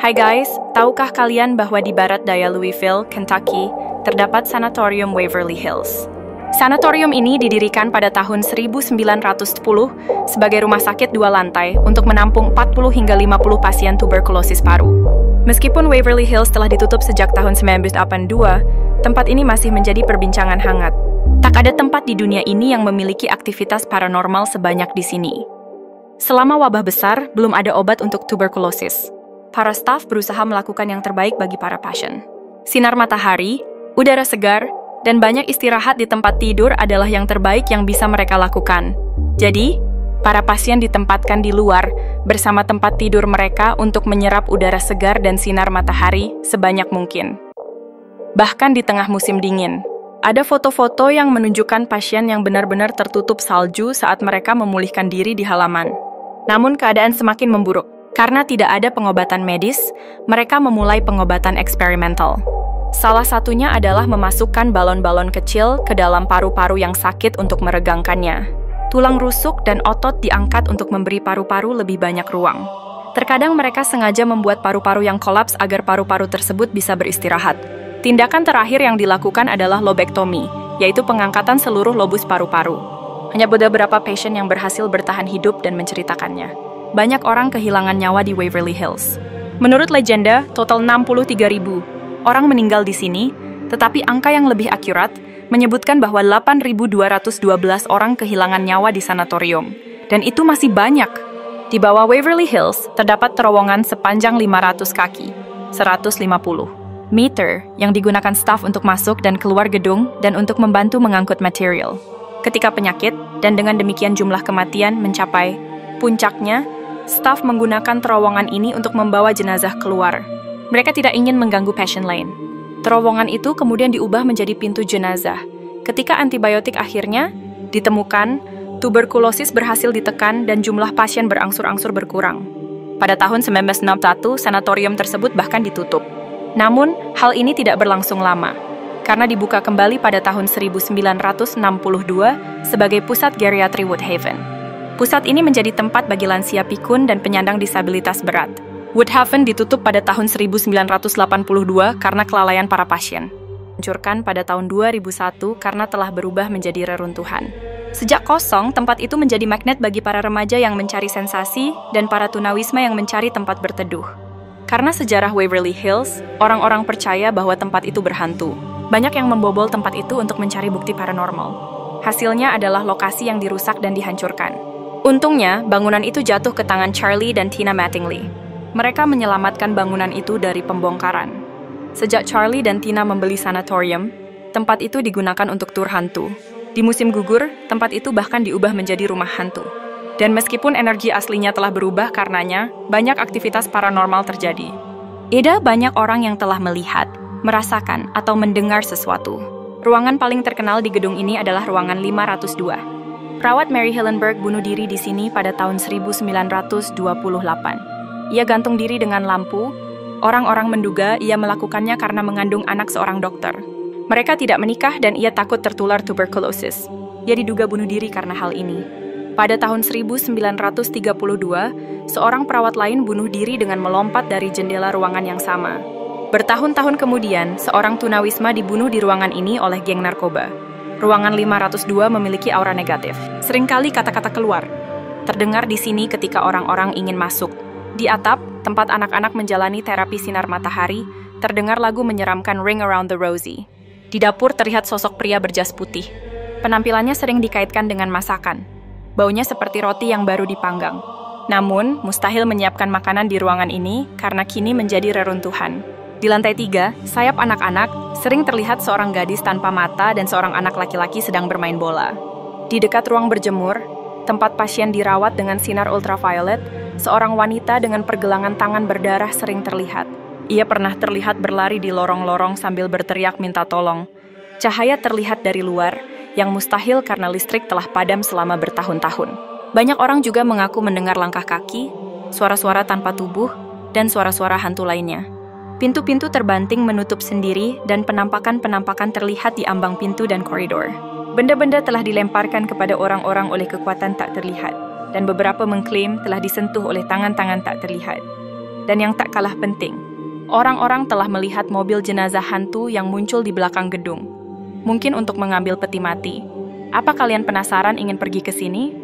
Hai guys, tahukah kalian bahwa di barat daya Louisville, Kentucky, terdapat Sanatorium Waverly Hills? Sanatorium ini didirikan pada tahun 1910 sebagai rumah sakit 2 lantai untuk menampung 40 hingga 50 pasien tuberkulosis paru. Meskipun Waverly Hills telah ditutup sejak tahun 1982, tempat ini masih menjadi perbincangan hangat. Tak ada tempat di dunia ini yang memiliki aktivitas paranormal sebanyak di sini. Selama wabah besar, belum ada obat untuk tuberkulosis. Para staf berusaha melakukan yang terbaik bagi para pasien. Sinar matahari, udara segar, dan banyak istirahat di tempat tidur adalah yang terbaik yang bisa mereka lakukan. Jadi, para pasien ditempatkan di luar bersama tempat tidur mereka untuk menyerap udara segar dan sinar matahari sebanyak mungkin. Bahkan di tengah musim dingin, ada foto-foto yang menunjukkan pasien yang benar-benar tertutup salju saat mereka memulihkan diri di halaman. Namun keadaan semakin memburuk. Karena tidak ada pengobatan medis, mereka memulai pengobatan eksperimental. Salah satunya adalah memasukkan balon-balon kecil ke dalam paru-paru yang sakit untuk meregangkannya. Tulang rusuk dan otot diangkat untuk memberi paru-paru lebih banyak ruang. Terkadang mereka sengaja membuat paru-paru yang kolaps agar paru-paru tersebut bisa beristirahat. Tindakan terakhir yang dilakukan adalah lobektomi, yaitu pengangkatan seluruh lobus paru-paru. Hanya beberapa pasien yang berhasil bertahan hidup dan menceritakannya. Banyak orang kehilangan nyawa di Waverly Hills. Menurut legenda, total 63.000 orang meninggal di sini, tetapi angka yang lebih akurat menyebutkan bahwa 8.212 orang kehilangan nyawa di sanatorium. Dan itu masih banyak. Di bawah Waverly Hills, terdapat terowongan sepanjang 500 kaki, 150 meter, yang digunakan staf untuk masuk dan keluar gedung dan untuk membantu mengangkut material. Ketika penyakit, dan dengan demikian jumlah kematian mencapai puncaknya, staf menggunakan terowongan ini untuk membawa jenazah keluar. Mereka tidak ingin mengganggu pasien lain. Terowongan itu kemudian diubah menjadi pintu jenazah. Ketika antibiotik akhirnya ditemukan, tuberkulosis berhasil ditekan dan jumlah pasien berangsur-angsur berkurang. Pada tahun 1961, sanatorium tersebut bahkan ditutup. Namun, hal ini tidak berlangsung lama, karena dibuka kembali pada tahun 1962 sebagai pusat geriatri Woodhaven. Pusat ini menjadi tempat bagi lansia pikun dan penyandang disabilitas berat. Woodhaven ditutup pada tahun 1982 karena kelalaian para pasien. Hancurkan pada tahun 2001 karena telah berubah menjadi reruntuhan. Sejak kosong, tempat itu menjadi magnet bagi para remaja yang mencari sensasi dan para tunawisma yang mencari tempat berteduh. Karena sejarah Waverly Hills, orang-orang percaya bahwa tempat itu berhantu. Banyak yang membobol tempat itu untuk mencari bukti paranormal. Hasilnya adalah lokasi yang dirusak dan dihancurkan. Untungnya, bangunan itu jatuh ke tangan Charlie dan Tina Mattingly. Mereka menyelamatkan bangunan itu dari pembongkaran. Sejak Charlie dan Tina membeli sanatorium, tempat itu digunakan untuk tur hantu. Di musim gugur, tempat itu bahkan diubah menjadi rumah hantu. Dan meskipun energi aslinya telah berubah karenanya, banyak aktivitas paranormal terjadi. Ada banyak orang yang telah melihat, merasakan, atau mendengar sesuatu. Ruangan paling terkenal di gedung ini adalah ruangan 502. Perawat Mary Hillenburg bunuh diri di sini pada tahun 1928. Ia gantung diri dengan lampu. Orang-orang menduga ia melakukannya karena mengandung anak seorang dokter. Mereka tidak menikah dan ia takut tertular tuberkulosis. Ia diduga bunuh diri karena hal ini. Pada tahun 1932, seorang perawat lain bunuh diri dengan melompat dari jendela ruangan yang sama. Bertahun-tahun kemudian, seorang tunawisma dibunuh di ruangan ini oleh geng narkoba. Ruangan 502 memiliki aura negatif. Seringkali kata-kata keluar terdengar di sini ketika orang-orang ingin masuk. Di atap, tempat anak-anak menjalani terapi sinar matahari, terdengar lagu menyeramkan Ring Around the Rosie. Di dapur terlihat sosok pria berjas putih. Penampilannya sering dikaitkan dengan masakan. Baunya seperti roti yang baru dipanggang. Namun, mustahil menyiapkan makanan di ruangan ini karena kini menjadi reruntuhan. Di lantai 3, sayap anak-anak, sering terlihat seorang gadis tanpa mata dan seorang anak laki-laki sedang bermain bola. Di dekat ruang berjemur, tempat pasien dirawat dengan sinar ultraviolet, seorang wanita dengan pergelangan tangan berdarah sering terlihat. Ia pernah terlihat berlari di lorong-lorong sambil berteriak minta tolong. Cahaya terlihat dari luar, yang mustahil karena listrik telah padam selama bertahun-tahun. Banyak orang juga mengaku mendengar langkah kaki, suara-suara tanpa tubuh, dan suara-suara hantu lainnya. Pintu-pintu terbanting menutup sendiri dan penampakan-penampakan terlihat di ambang pintu dan koridor. Benda-benda telah dilemparkan kepada orang-orang oleh kekuatan tak terlihat, dan beberapa mengklaim telah disentuh oleh tangan-tangan tak terlihat. Dan yang tak kalah penting, orang-orang telah melihat mobil jenazah hantu yang muncul di belakang gedung. Mungkin untuk mengambil peti mati. Apa kalian penasaran ingin pergi ke sini?